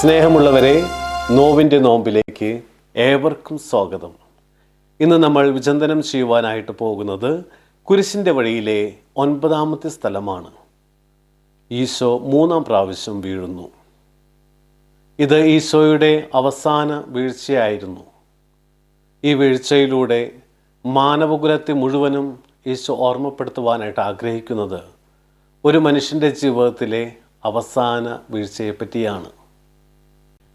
സ്നേഹമുള്ളവരെ, നോവിൻ്റെ നോമ്പിലേക്ക് ഏവർക്കും സ്വാഗതം. ഇന്ന് നമ്മൾ വിചിന്തനം ചെയ്യുവാനായിട്ട് പോകുന്നത് കുരിശിൻ്റെ വഴിയിലെ 9ാമത്തെ സ്ഥലമാണ്. ഈശോ 3-ാം പ്രാവശ്യം വീഴുന്നു. ഇത് ഈശോയുടെ അവസാന വീഴ്ചയായിരുന്നു. ഈ വീഴ്ചയിലൂടെ മാനവകുലത്തെ മുഴുവനും ഈശോ ഓർമ്മപ്പെടുത്തുവാനായിട്ട് ആഗ്രഹിക്കുന്നത് ഒരു മനുഷ്യൻ്റെ ജീവിതത്തിലെ അവസാന വീഴ്ചയെപ്പറ്റിയാണ്.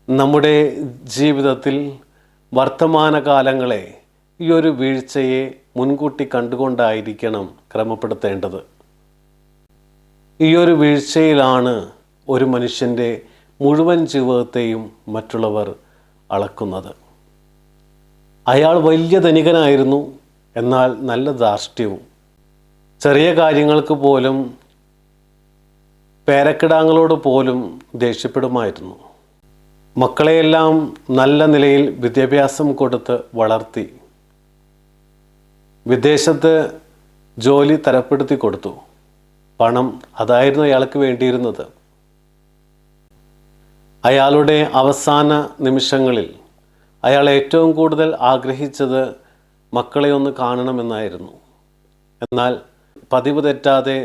നമ്മുടെ ജീവിതത്തിൽ വർത്തമാനകാലങ്ങളെ ഈ ഒരു വീഴ്ചയെ മുൻകൂട്ടി കണ്ടുകൊണ്ടായിരിക്കണം ക്രമപ്പെടുത്തേണ്ടത്. ഈ ഒരു വീഴ്ചയിലാണ് ഒരു മനുഷ്യൻ്റെ മുഴുവൻ ജീവിതത്തെയും മറ്റുള്ളവർ അളക്കുന്നത്. അയാൾ വലിയ ധനികനായിരുന്നു, എന്നാൽ നല്ല ധാർഷ്ട്യവും. ചെറിയ കാര്യങ്ങൾക്ക് പോലും, പേരക്കിടാങ്ങളോട് പോലും ദേഷ്യപ്പെടുമായിരുന്നു. മക്കളെയെല്ലാം നല്ല നിലയിൽ വിദ്യാഭ്യാസം കൊടുത്ത് വളർത്തി. വിദേശത്ത് ജോലി തരപ്പെടുത്തി കൊടുത്തു. പണം അതായിരുന്നു അയാൾക്ക് വേണ്ടിയിരുന്നത്. അയാളുടെ അവസാന നിമിഷങ്ങളിൽ അയാൾ ഏറ്റവും കൂടുതൽ ആഗ്രഹിച്ചത് മക്കളെ ഒന്ന് കാണണമെന്നായിരുന്നു. എന്നാൽ പതിവ് തെറ്റാതെ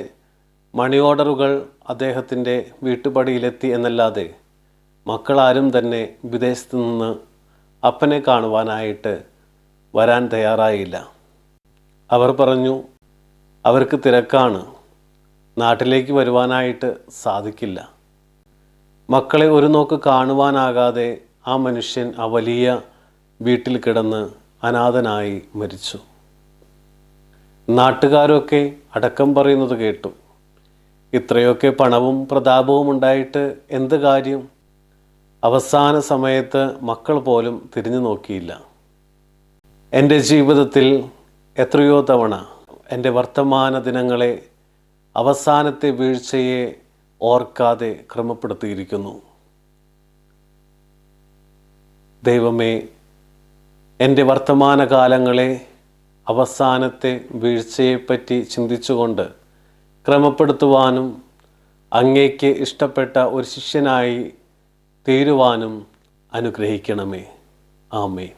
മണി ഓർഡറുകൾ അദ്ദേഹത്തിൻ്റെ വീട്ടുപടിയിലെത്തി എന്നല്ലാതെ മക്കളാരും തന്നെ വിദേശത്ത് നിന്ന് അപ്പനെ കാണുവാനായിട്ട് വരാൻ തയ്യാറായില്ല. അവർ പറഞ്ഞു, അവർക്ക് തിരക്കാണ്, നാട്ടിലേക്ക് വരുവാനായിട്ട് സാധിക്കില്ല. മക്കളെ ഒരു നോക്ക് കാണുവാനാകാതെ ആ മനുഷ്യൻ ആ വലിയ വീട്ടിൽ കിടന്ന് അനാഥനായി മരിച്ചു. നാട്ടുകാരൊക്കെ അടക്കം പറയുന്നത് കേട്ടു. ഇത്രയൊക്കെ പണവും പ്രതാപവും ഉണ്ടായിട്ട് എന്ത് കാര്യം? അവസാന സമയത്ത് മക്കൾ പോലും തിരിഞ്ഞു നോക്കിയില്ല. എൻ്റെ ജീവിതത്തിൽ എത്രയോ തവണ എൻ്റെ വർത്തമാന ദിനങ്ങളെ അവസാനത്തെ വീഴ്ചയെ ഓർക്കാതെ ക്രമപ്പെടുത്തിയിരിക്കുന്നു. ദൈവമേ, എൻ്റെ വർത്തമാനകാലങ്ങളെ അവസാനത്തെ വീഴ്ചയെപ്പറ്റി ചിന്തിച്ചുകൊണ്ട് ക്രമപ്പെടുത്തുവാനും അങ്ങേക്ക് ഇഷ്ടപ്പെട്ട ഒരു ശിഷ്യനായി തീരുവാനും അനുഗ്രഹിക്കണമേ. ആമേൻ.